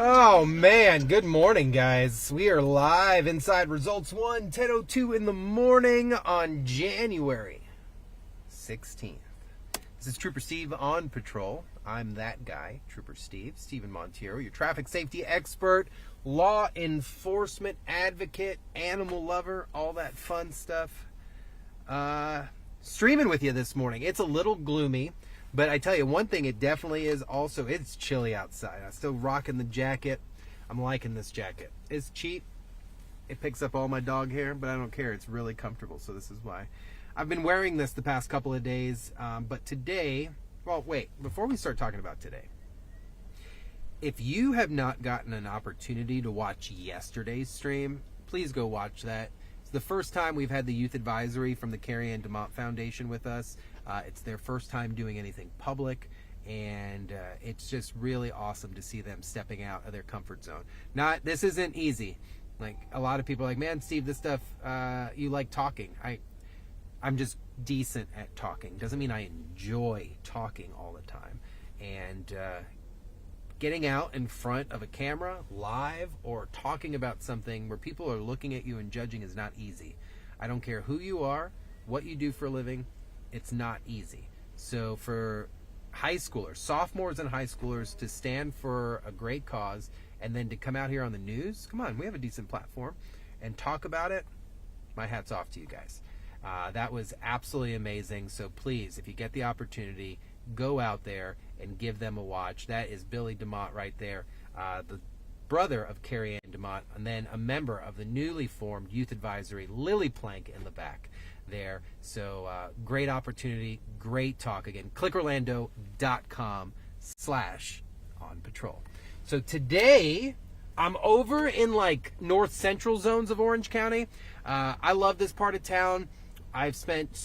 Oh man, good morning guys. We are live inside Results 1, 10:02 in the morning on January 16th. This is Trooper Steve on patrol. I'm that guy, Trooper Steve, Steven Montiero, your traffic safety expert, law enforcement advocate, animal lover, all that fun stuff. Streaming with you this morning. It's a little gloomy. But I tell you, one thing it definitely is also, it's chilly outside. I'm still rocking the jacket. I'm liking this jacket. It's cheap. It picks up all my dog hair, but I don't care. It's really comfortable, so this is why. I've been wearing this the past couple of days, but today, well, wait, before we start talking about today, if you have not gotten an opportunity to watch yesterday's stream, please go watch that. It's the first time we've had the youth advisory from the Carrie Ann DeMont Foundation with us. It's their first time doing anything public, and it's just really awesome to see them stepping out of their comfort zone. This isn't easy. Like, a lot of people are like, man, Steve, this stuff, you like talking. I'm just decent at talking. Doesn't mean I enjoy talking all the time. And getting out in front of a camera, live, or talking about something where people are looking at you and judging is not easy. I don't care who you are, what you do for a living, it's not easy. So for high schoolers, sophomores and high schoolers, to stand for a great cause and then to come out here on the news, come on, we have a decent platform, and talk about it, my hat's off to you guys. That was absolutely amazing. So please, if you get the opportunity, go out there and give them a watch. That is Billy DeMont right there, the brother of Carrie Ann DeMont, and then a member of the newly formed youth advisory, Lily Plank, in the back there. So great opportunity, great talk. Again, clickorlando.com/onpatrol. So today I'm over in like north central zones of Orange County. I love this part of town. I've spent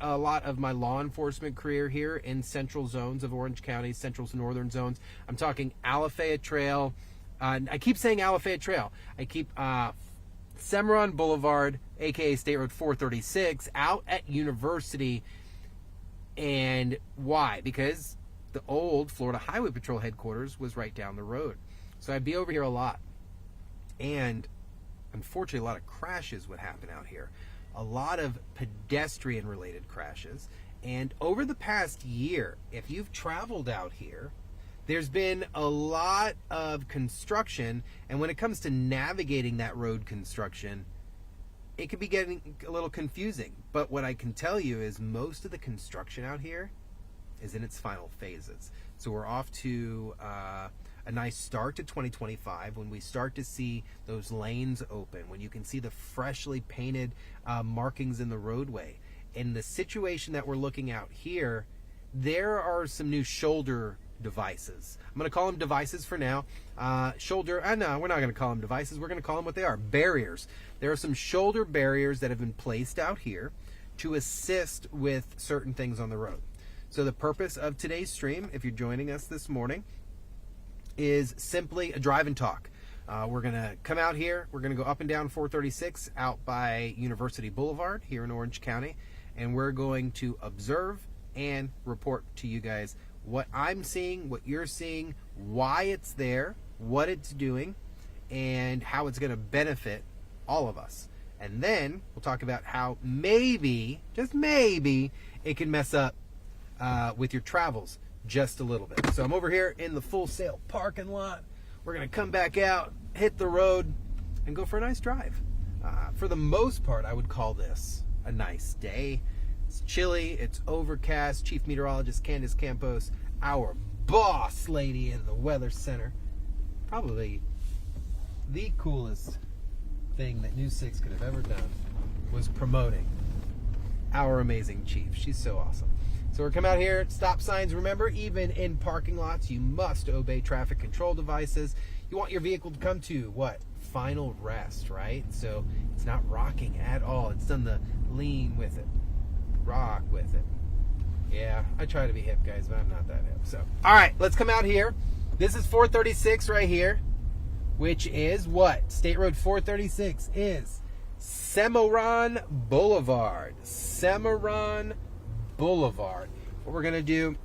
a lot of my law enforcement career here in central zones of Orange County, central to northern zones. I'm talking Alafaya Trail. I keep saying Alafaya Trail. I keep Semoran Blvd, aka State Road 436, out at University. And why? Because the old Florida Highway Patrol headquarters was right down the road. So I'd be over here a lot. And unfortunately, a lot of crashes would happen out here. A lot of pedestrian related crashes. And over the past year, if you've traveled out here, there's been a lot of construction, and when it comes to navigating that road construction, it could be getting a little confusing. But what I can tell you is most of the construction out here is in its final phases. So we're off to a nice start to 2025 when we start to see those lanes open, when you can see the freshly painted markings in the roadway. In the situation that we're looking out here, there are some new shoulder devices. I'm going to call them devices for now. No, we're not going to call them devices. We're going to call them what they are, barriers. There are some shoulder barriers that have been placed out here to assist with certain things on the road. So the purpose of today's stream, if you're joining us this morning, is simply a drive and talk. We're going to come out here. We're going to go up and down 436 out by University Blvd here in Orange County, and we're going to observe and report to you guys what I'm seeing, what you're seeing, why it's there, what it's doing, and how it's going to benefit all of us. And then we'll talk about how maybe, just maybe, it can mess up with your travels just a little bit. So I'm over here in the Full Sail parking lot. We're going to come back out, hit the road, and go for a nice drive. For the most part, I would call this a nice day. It's chilly, it's overcast. Chief Meteorologist Candace Campos, our boss lady in the Weather Center, probably the coolest thing that News 6 could have ever done, was promoting our amazing chief. She's so awesome. So we're coming out here, stop signs. Remember, even in parking lots, you must obey traffic control devices. You want your vehicle to come to what? Final rest, right? So it's not rocking at all. It's done the lean with it. Rock with it. Yeah, I try to be hip, guys, but I'm not that hip. So, all right, let's come out here. This is 436 right here, which is what? State Road 436 is Semoran Blvd. Semoran Blvd. What we're going to do,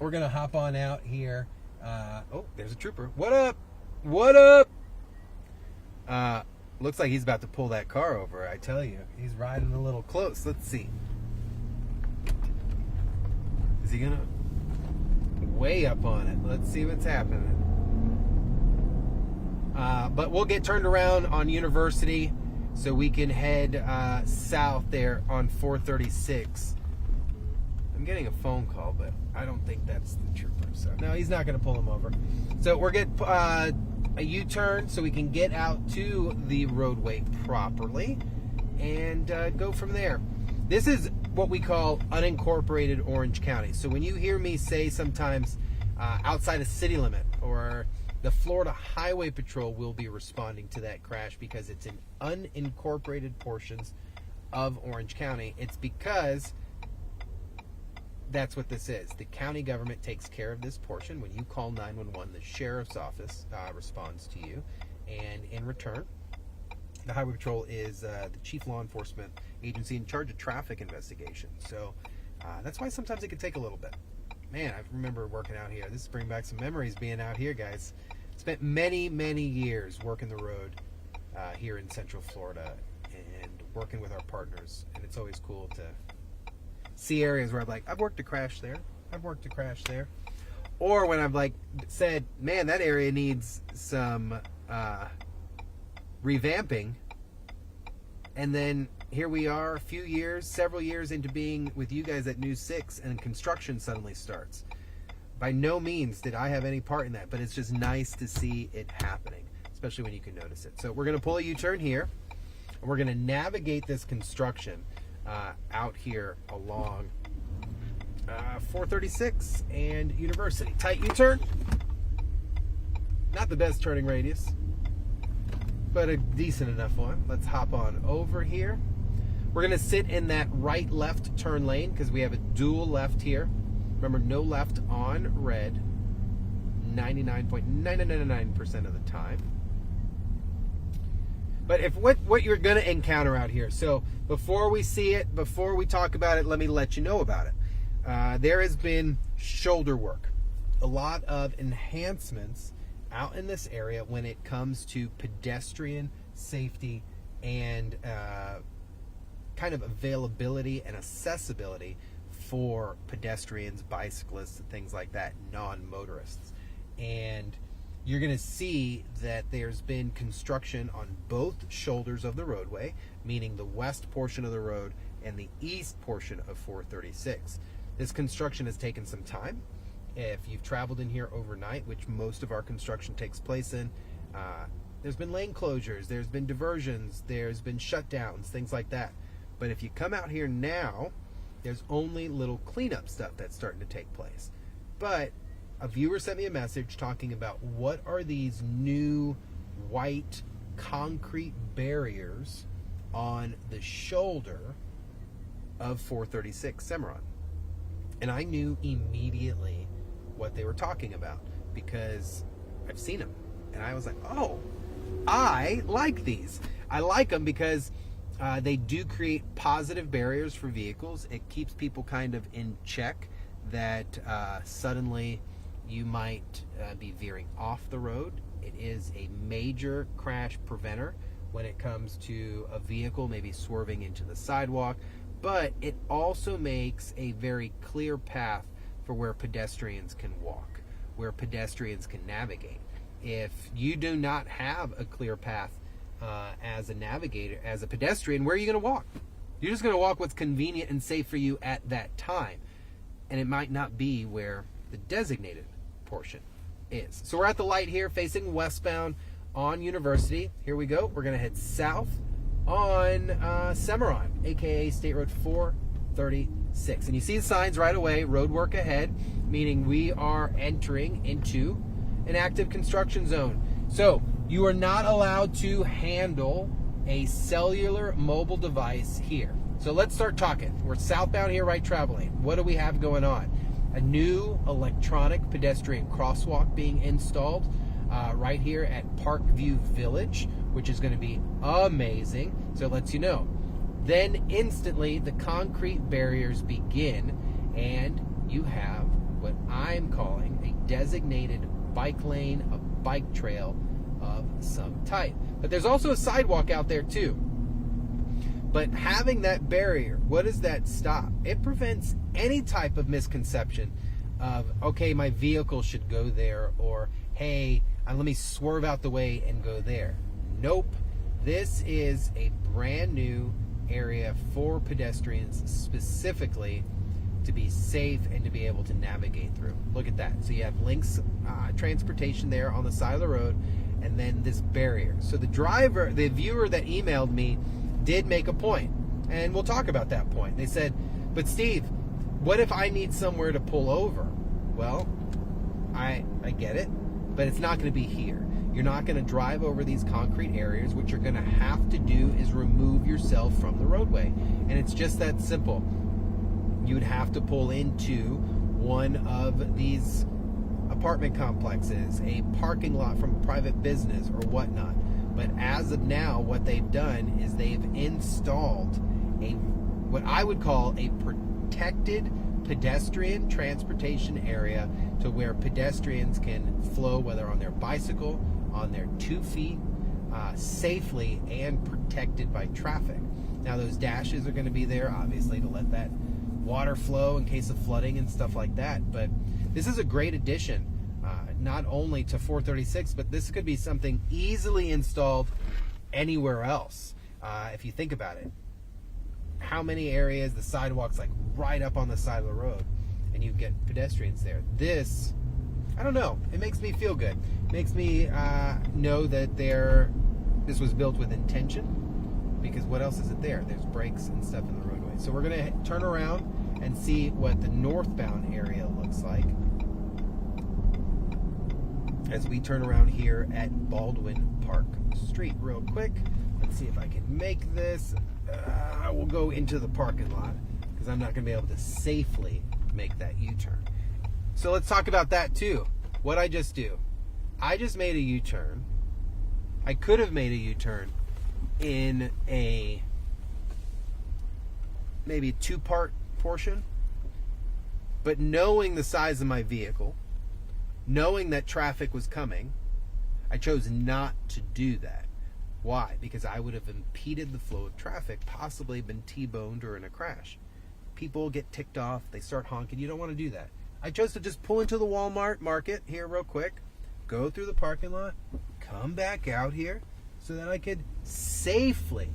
we're going to hop on out here Oh, there's a trooper. What up? What up? Looks like he's about to pull that car over, I tell you. He's riding a little close. Let's see. Is he gonna? Way up on it. Let's see what's happening. But we'll get turned around on University so we can head south there on 436. I'm getting a phone call, but I don't think that's the trooper. So no, he's not going to pull him over. So we're getting a U-turn so we can get out to the roadway properly and go from there. This is what we call unincorporated Orange County. So when you hear me say sometimes outside of city limit, or the Florida Highway Patrol will be responding to that crash because it's in unincorporated portions of Orange County, it's because that's what this is. The county government takes care of this portion. When you call 911, the sheriff's office responds to you, and in return, the Highway Patrol is the chief law enforcement agency in charge of traffic investigation. So that's why sometimes it can take a little bit. Man, I remember working out here. This is bringing back some memories being out here, guys. Spent many, many years working the road here in Central Florida and working with our partners. And it's always cool to see areas where I'm like, I've worked a crash there. I've worked a crash there. Or when I've like said, man, that area needs some revamping. And then here we are, several years into being with you guys at News 6, and construction suddenly starts. By no means did I have any part in that, but it's just nice to see it happening, especially when you can notice it. So we're going to pull a U-turn here, and we're going to navigate this construction out here along 436 and University. Tight U-turn. Not the best turning radius, but a decent enough one. Let's hop on over here. We're going to sit in that right-left turn lane because we have a dual left here. Remember, no left on red 99.999% of the time. But if what you're going to encounter out here, so before we see it, before we talk about it, let me let you know about it. There has been shoulder work, a lot of enhancements out in this area when it comes to pedestrian safety and kind of availability and accessibility for pedestrians, bicyclists, and things like that, non-motorists. And you're going to see that there's been construction on both shoulders of the roadway, meaning the west portion of the road and the east portion of 436. This construction has taken some time. If you've traveled in here overnight, which most of our construction takes place in, there's been lane closures, there's been diversions, there's been shutdowns, things like that. But if you come out here now, there's only little cleanup stuff that's starting to take place. But a viewer sent me a message talking about what are these new white concrete barriers on the shoulder of 436 Semoran. And I knew immediately what they were talking about because I've seen them. And I was like, oh, I like these. I like them because they do create positive barriers for vehicles. It keeps people kind of in check that suddenly you might be veering off the road. It is a major crash preventer when it comes to a vehicle maybe swerving into the sidewalk, but it also makes a very clear path for where pedestrians can walk, where pedestrians can navigate. If you do not have a clear path as a navigator, as a pedestrian, where are you going to walk? You're just going to walk what's convenient and safe for you at that time. And it might not be where the designated portion is. So we're at the light here facing westbound on University. Here we go. We're going to head south on Semoran, aka State Road 436. And you see the signs right away, road work ahead, meaning we are entering into an active construction zone. So you are not allowed to handle a cellular mobile device here. So let's start talking. We're southbound here, right travel lane. What do we have going on? A new electronic pedestrian crosswalk being installed right here at Parkview Village, which is going to be amazing. So it lets you know. Then instantly the concrete barriers begin and you have what I'm calling a designated bike lane, a bike trail of some type. But there's also a sidewalk out there too. But having that barrier, what does that stop? It prevents any type of misconception of, okay, my vehicle should go there, or hey, let me swerve out the way and go there. Nope. This is a brand new area for pedestrians specifically to be safe and to be able to navigate through. Look at that. So you have Lynx transportation there on the side of the road, and then this barrier. So the viewer that emailed me did make a point, and we'll talk about that point. They said, but Steve, what if I need somewhere to pull over? Well, I get it, but it's not going to be here. You're not going to drive over these concrete areas. What you're going to have to do is remove yourself from the roadway. And it's just that simple. You would have to pull into one of these apartment complexes, a parking lot from a private business or whatnot. But as of now, what they've done is they've installed what I would call a protected pedestrian transportation area to where pedestrians can flow, whether on their bicycle, on their 2 feet, safely and protected by traffic. Now those dashes are going to be there obviously to let that water flow in case of flooding and stuff like that. But this is a great addition, not only to 436, but this could be something easily installed anywhere else. If you think about it, how many areas the sidewalk's like right up on the side of the road and you get pedestrians there. This, I don't know, it makes me feel good. It makes me know that this was built with intention, because what else is it there? There's brakes and stuff in the roadway. So we're going to turn around and see what the northbound area looks like as we turn around here at Baldwin Park Street real quick. Let's see if I can make this. We'll go into the parking lot because I'm not going to be able to safely make that U-turn. So let's talk about that too. What I just do. I just made a U-turn. I could have made a U-turn in a maybe 2-part portion, but knowing the size of my vehicle, knowing that traffic was coming, I chose not to do that. Why? Because I would have impeded the flow of traffic, possibly been T-boned or in a crash. People get ticked off, they start honking. You don't want to do that. I chose to just pull into the Walmart market here real quick, go through the parking lot, come back out here so that I could safely,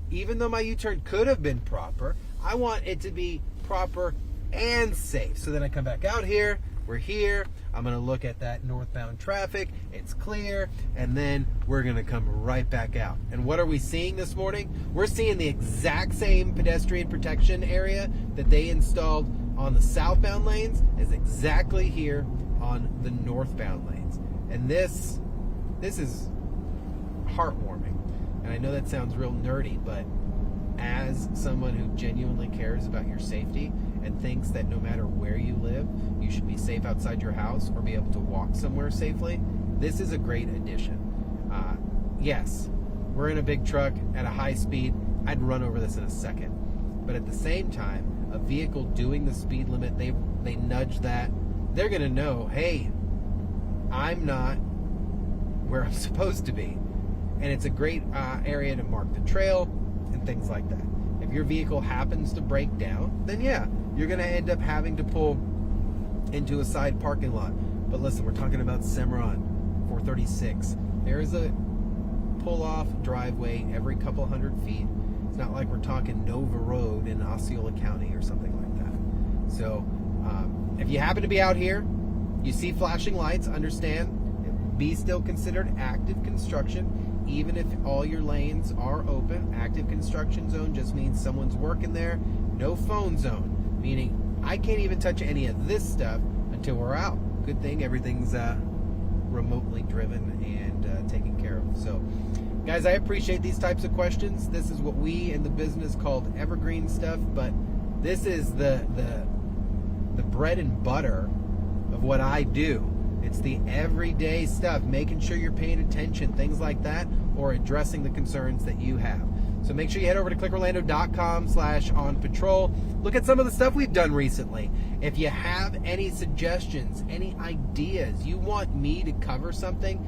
even though my U-turn could have been proper, I want it to be proper and safe. So then I come back out here, we're here, I'm going to look at that northbound traffic, it's clear, and then we're going to come right back out. And what are we seeing this morning? We're seeing the exact same pedestrian protection area that they installed on the southbound lanes is exactly here on the northbound lanes. And this is heartwarming. And I know that sounds real nerdy, but as someone who genuinely cares about your safety and thinks that no matter where you live, you should be safe outside your house or be able to walk somewhere safely, this is a great addition. Yes, we're in a big truck at a high speed. I'd run over this in a second. But at the same time, a vehicle doing the speed limit, they nudge that, they're going to know, hey, I'm not where I'm supposed to be. And it's a great area to mark the trail and things like that. If your vehicle happens to break down, then yeah, you're going to end up having to pull into a side parking lot. But listen, we're talking about Semoran 436. There is a pull-off driveway every couple hundred feet. It's not like we're talking Nova Road in Osceola County or something like that. So if you happen to be out here, you see flashing lights, understand, be still considered active construction, even if all your lanes are open. Active construction zone just means someone's working there. No phone zone, meaning I can't even touch any of this stuff until we're out. Good thing everything's remotely driven and taken care of. So guys, I appreciate these types of questions. This is what we in the business called evergreen stuff, but this is the bread and butter of what I do. It's the everyday stuff, making sure you're paying attention, things like that, or addressing the concerns that you have. So make sure you head over to clickorlando.com/onpatrol. Look at some of the stuff we've done recently. If you have any suggestions, any ideas, you want me to cover something,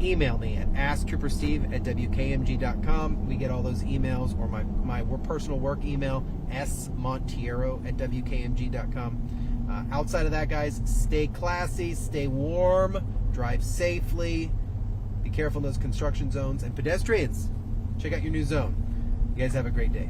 email me at asktroopersteve@wkmg.com. We get all those emails, or my personal work email, smontiero@wkmg.com. Outside of that, guys, stay classy, stay warm, drive safely, be careful in those construction zones, and pedestrians, check out your new zone. You guys have a great day.